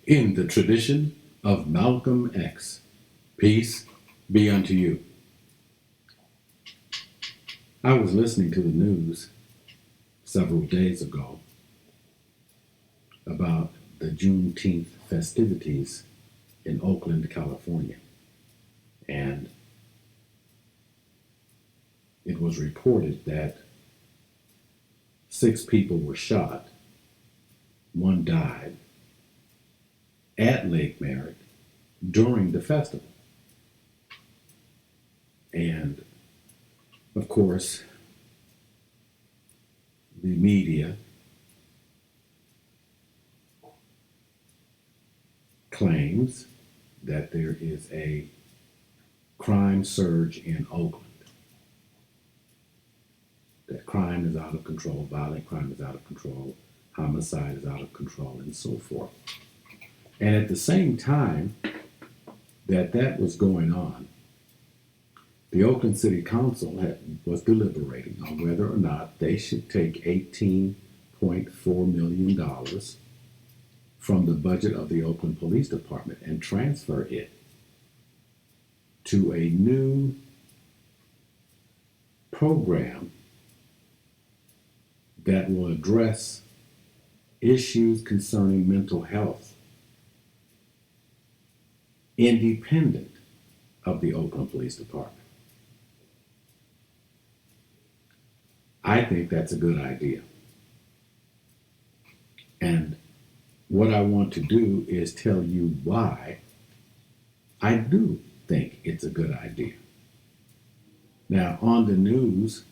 In the tradition of Malcolm X, peace be unto you. I was listening to the news several days ago about the Juneteenth festivities in Oakland, California. And it was reported that 6 people were shot, 1 died at Lake Merritt during the festival. And of course, the media claims that there is a crime surge in Oakland. That crime is out of control, violent crime is out of control, homicide is out of control, and so forth. And at the same time that was going on, the Oakland City Council was deliberating on whether or not they should take $18.4 million from the budget of the Oakland Police Department and transfer it to a new program that will address issues concerning mental health independent of the Oakland Police Department. I think that's a good idea. And what I want to do is tell you why I do think it's a good idea. Now, on the news,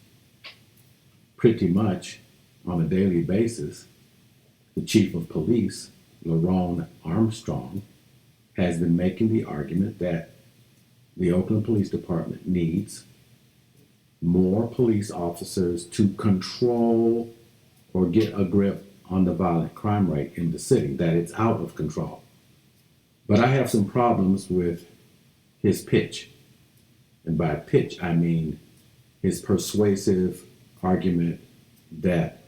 pretty much on a daily basis, the chief of police, Laronne Armstrong, has been making the argument that the Oakland Police Department needs more police officers to control or get a grip on the violent crime rate in the city, that it's out of control. But I have some problems with his pitch. And by pitch, I mean his persuasive argument that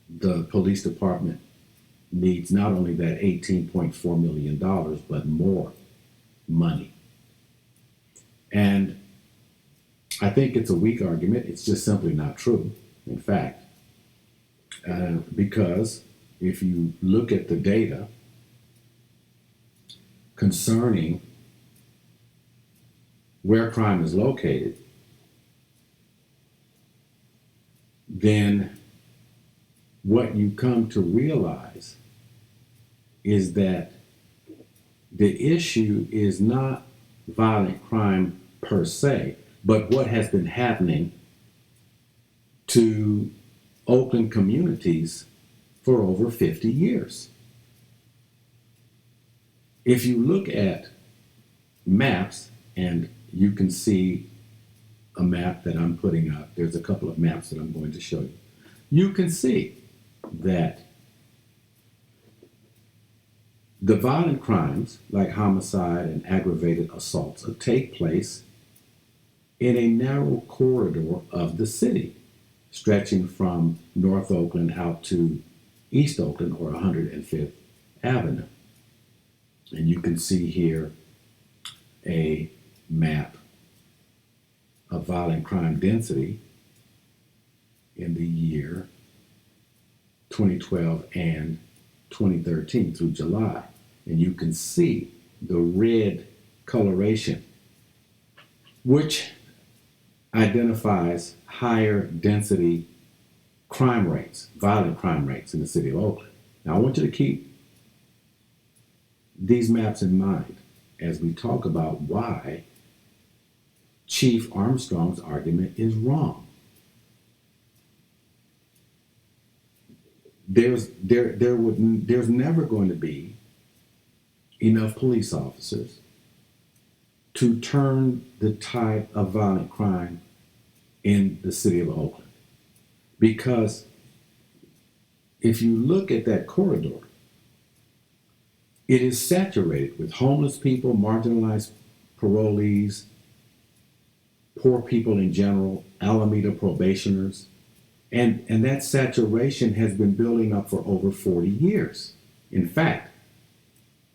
the police department needs not only that $18.4 million, but more money. And I think it's a weak argument. It's just simply not true, in fact. Because if you look at the data concerning where crime is located, then what you come to realize is that the issue is not violent crime per se, but what has been happening to Oakland communities for over 50 years. If you look at maps, and you can see a map that I'm putting up, there's a couple of maps that I'm going to show you. You can see that the violent crimes like homicide and aggravated assaults take place in a narrow corridor of the city, stretching from North Oakland out to East Oakland or 105th Avenue. And you can see here a map of violent crime density in the year 2012 and 2013 through July. And you can see the red coloration, which identifies higher density crime rates, violent crime rates in the city of Oakland. Now, I want you to keep these maps in mind as we talk about why Chief Armstrong's argument is wrong. There's never going to be enough police officers to turn the tide of violent crime in the city of Oakland. Because if you look at that corridor, it is saturated with homeless people, marginalized parolees, poor people in general, Alameda probationers, and that saturation has been building up for over 40 years. In fact,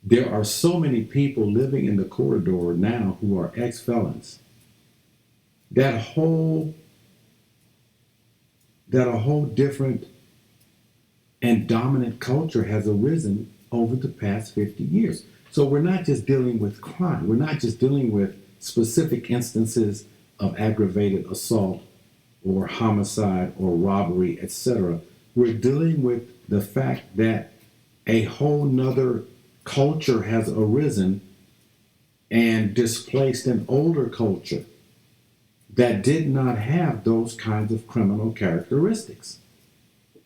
There are so many people living in the corridor now who are ex-felons. That whole different and dominant culture has arisen over the past 50 years. So we're not just dealing with crime. We're not just dealing with specific instances of aggravated assault or homicide or robbery, etc. We're dealing with the fact that a whole nother culture has arisen and displaced an older culture that did not have those kinds of criminal characteristics.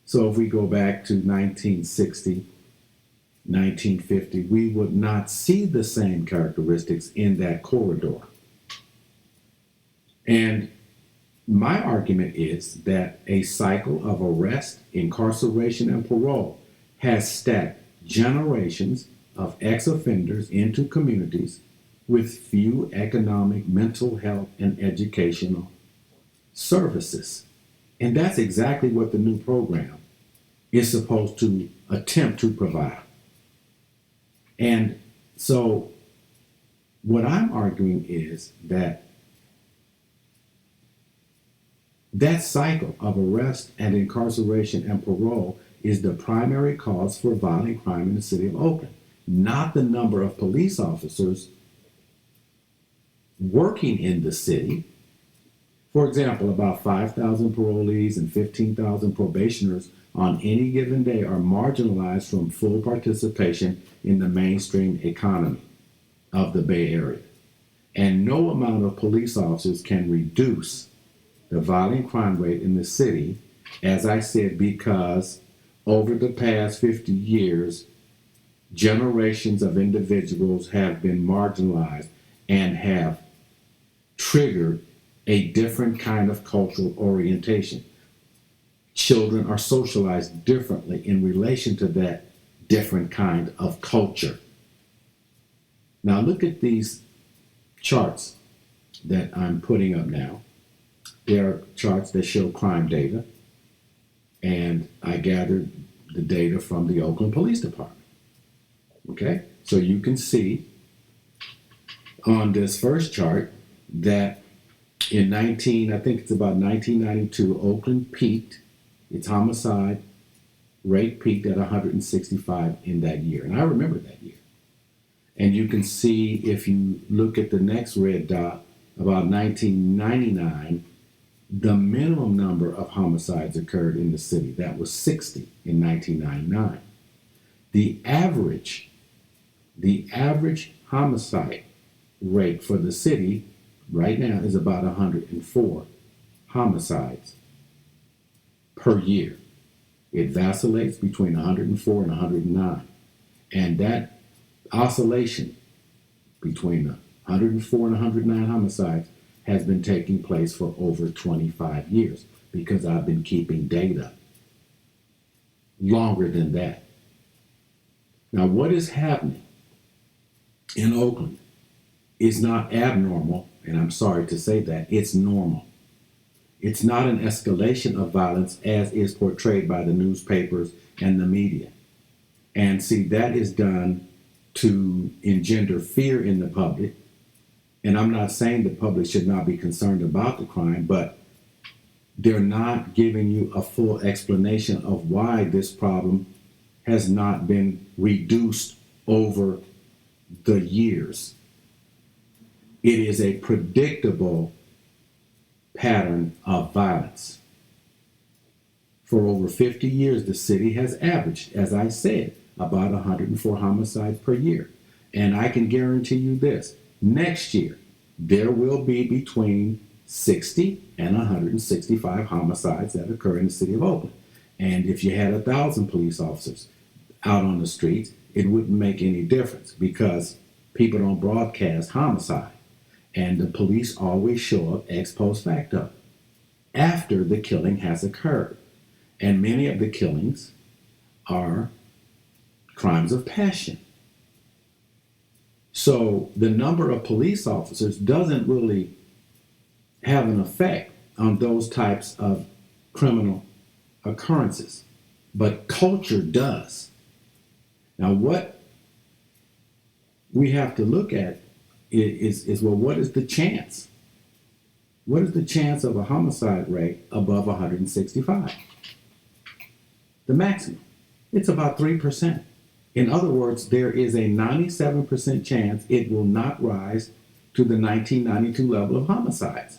So if we go back to 1960, 1950, we would not see the same characteristics in that corridor. And my argument is that a cycle of arrest, incarceration, and parole has stacked generations of ex-offenders into communities with few economic, mental health, and educational services. And that's exactly what the new program is supposed to attempt to provide. And so what I'm arguing is that that cycle of arrest and incarceration and parole is the primary cause for violent crime in the city of Oakland, not the number of police officers working in the city. For example, about 5,000 parolees and 15,000 probationers on any given day are marginalized from full participation in the mainstream economy of the Bay Area. And no amount of police officers can reduce the violent crime rate in the city, as I said, because over the past 50 years, generations of individuals have been marginalized and have triggered a different kind of cultural orientation. Children are socialized differently in relation to that different kind of culture. Now look at these charts that I'm putting up now. They are charts that show crime data, and I gathered the data from the Oakland Police Department. Okay, so you can see on this first chart that in I think it's about 1992, Oakland peaked, its homicide rate peaked at 165 in that year. And I remember that year. And you can see, if you look at the next red dot, about 1999, the minimum number of homicides occurred in the city. That was 60 in 1999. The average homicide rate for the city right now is about 104 homicides per year. It vacillates between 104 and 109. And that oscillation between 104 and 109 homicides has been taking place for over 25 years, because I've been keeping data longer than that. Now, what is happening in Oakland is not abnormal, and I'm sorry to say that, it's normal. It's not an escalation of violence as is portrayed by the newspapers and the media. And see, that is done to engender fear in the public. And I'm not saying the public should not be concerned about the crime, but they're not giving you a full explanation of why this problem has not been reduced over the years. It is a predictable pattern of violence. For over 50 years, the city has averaged, as I said, about 104 homicides per year. And I can guarantee you this, next year, there will be between 60 and 165 homicides that occur in the city of Oakland. And if you had 1,000 police officers out on the streets, it wouldn't make any difference, because people don't broadcast homicide. And the police always show up ex post facto, after the killing has occurred. And many of the killings are crimes of passion. So the number of police officers doesn't really have an effect on those types of criminal occurrences, but culture does. Now, what we have to look at is well, what is the chance? What is the chance of a homicide rate above 165? The maximum. It's about 3%. In other words, there is a 97% chance it will not rise to the 1992 level of homicides.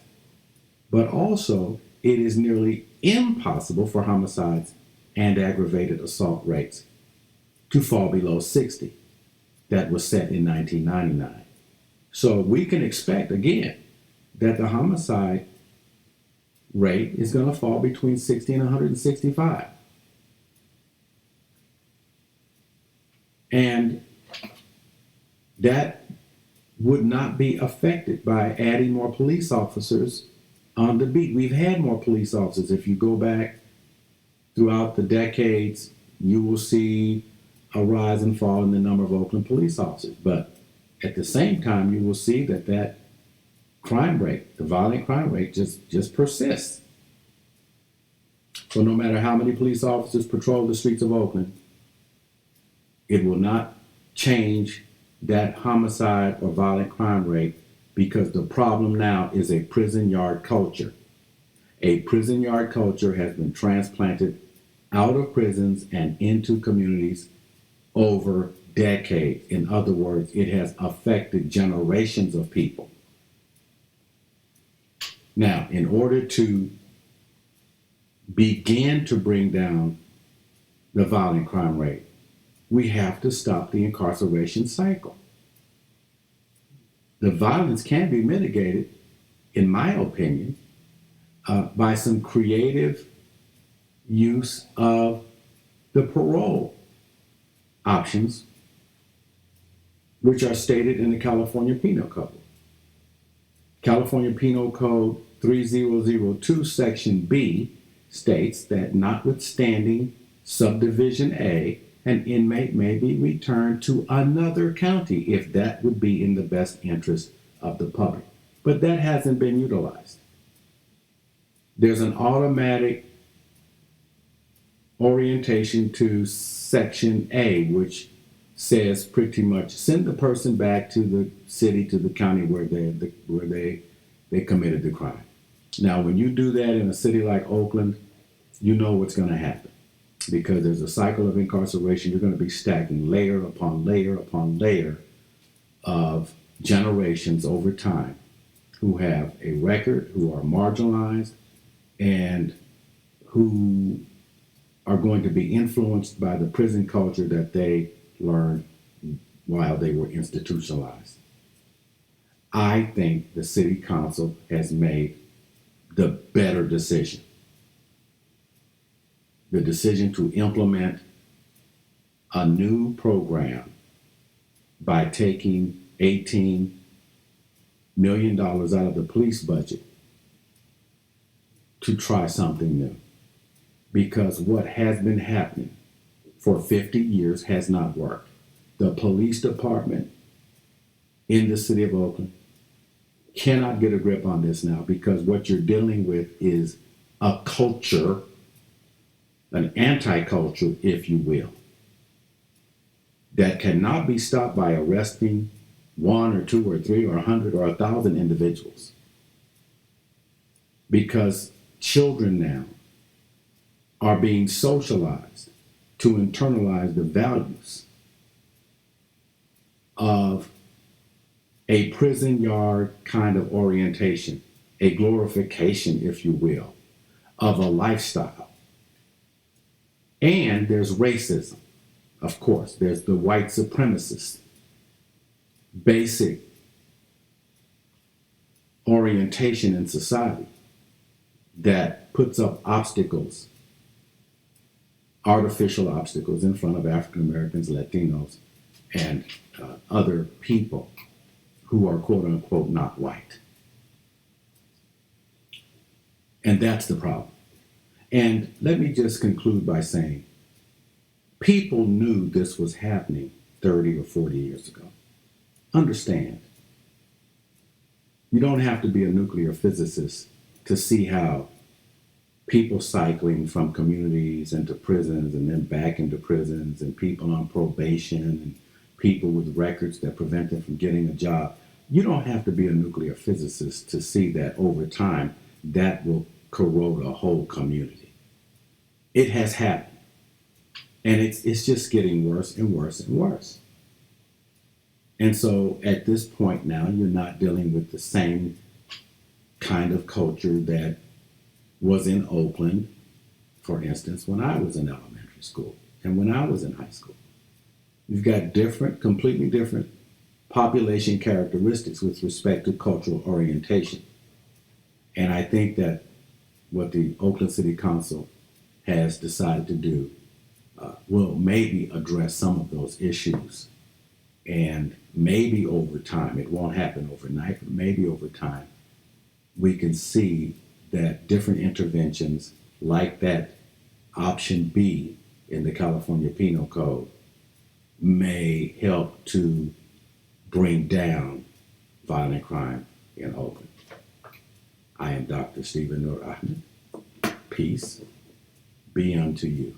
But also, it is nearly impossible for homicides and aggravated assault rates to fall below 60. That was set in 1999. So we can expect, again, that the homicide rate is going to fall between 60 and 165. And that would not be affected by adding more police officers on the beat. We've had more police officers. If you go back throughout the decades, you will see a rise and fall in the number of Oakland police officers. But at the same time, you will see that crime rate, the violent crime rate, just persists. So no matter how many police officers patrol the streets of Oakland, it will not change that homicide or violent crime rate, because the problem now is a prison yard culture. A prison yard culture has been transplanted out of prisons and into communities over decades. In other words, it has affected generations of people. Now, in order to begin to bring down the violent crime rate, we have to stop the incarceration cycle. The violence can be mitigated, in my opinion, by some creative use of the parole options, which are stated in the California Penal Code. California Penal Code 3002, Section B, states that notwithstanding Subdivision A, an inmate may be returned to another county if that would be in the best interest of the public. But that hasn't been utilized. There's an automatic orientation to Section A, which says pretty much send the person back to the city, to the county where they committed the crime. Now, when you do that in a city like Oakland, you know what's going to happen. Because there's a cycle of incarceration, you're going to be stacking layer upon layer upon layer of generations over time who have a record, who are marginalized, and who are going to be influenced by the prison culture that they learned while they were institutionalized. I think the city council has made the better decision. The decision to implement a new program by taking $18 million out of the police budget to try something new. Because what has been happening for 50 years has not worked. The police department in the city of Oakland cannot get a grip on this now, because what you're dealing with is a culture, an anti-culture, if you will, that cannot be stopped by arresting 1 or 2 or 3 or 100 or 1,000 individuals. Because children now are being socialized to internalize the values of a prison yard kind of orientation, a glorification, if you will, of a lifestyle. And there's racism, of course. There's the white supremacist, basic orientation in society that puts up obstacles, artificial obstacles in front of African Americans, Latinos, and other people who are quote unquote not white. And that's the problem. And let me just conclude by saying, people knew this was happening 30 or 40 years ago. Understand, you don't have to be a nuclear physicist to see how people cycling from communities into prisons and then back into prisons, and people on probation and people with records that prevent them from getting a job. You don't have to be a nuclear physicist to see that over time that will corrode a whole community. It has happened. And it's just getting worse and worse and worse. And so at this point now, you're not dealing with the same kind of culture that was in Oakland, for instance, when I was in elementary school and when I was in high school. You've got different, completely different population characteristics with respect to cultural orientation. And I think that what the Oakland City Council has decided to do will maybe address some of those issues. And maybe over time, it won't happen overnight, but maybe over time, we can see that different interventions like that option B in the California Penal Code may help to bring down violent crime in Oakland. I am Dr. Stephen Nur Ahmed. Peace be unto you.